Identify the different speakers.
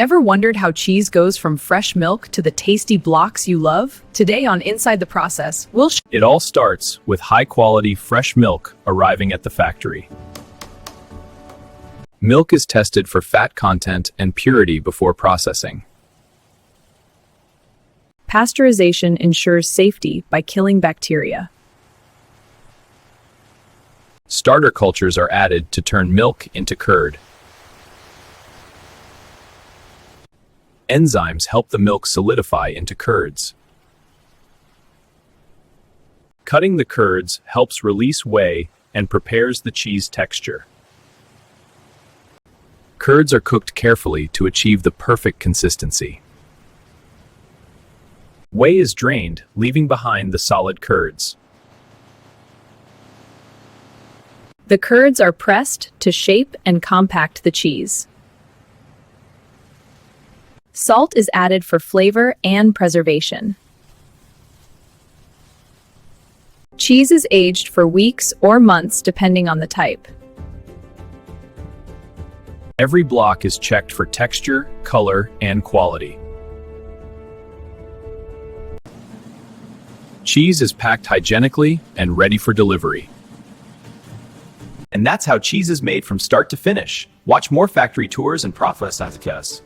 Speaker 1: Ever wondered how cheese goes from fresh milk to the tasty blocks you love? Today on Inside the Process, we'll
Speaker 2: It all starts with high-quality fresh milk arriving at the factory. Milk is tested for fat content and purity before processing.
Speaker 1: Pasteurization ensures safety by killing bacteria.
Speaker 2: Starter cultures are added to turn milk into curd. Enzymes help the milk solidify into curds. Cutting the curds helps release whey and prepares the cheese texture. Curds are cooked carefully to achieve the perfect consistency. Whey is drained, leaving behind the solid curds.
Speaker 1: The curds are pressed to shape and compact the cheese. Salt is added for flavor and preservation. Cheese is aged for weeks or months depending on the type.
Speaker 2: Every block is checked for texture, color, and quality. Cheese is packed hygienically and ready for delivery.
Speaker 3: And that's how cheese is made from start to finish. Watch more factory tours and process us.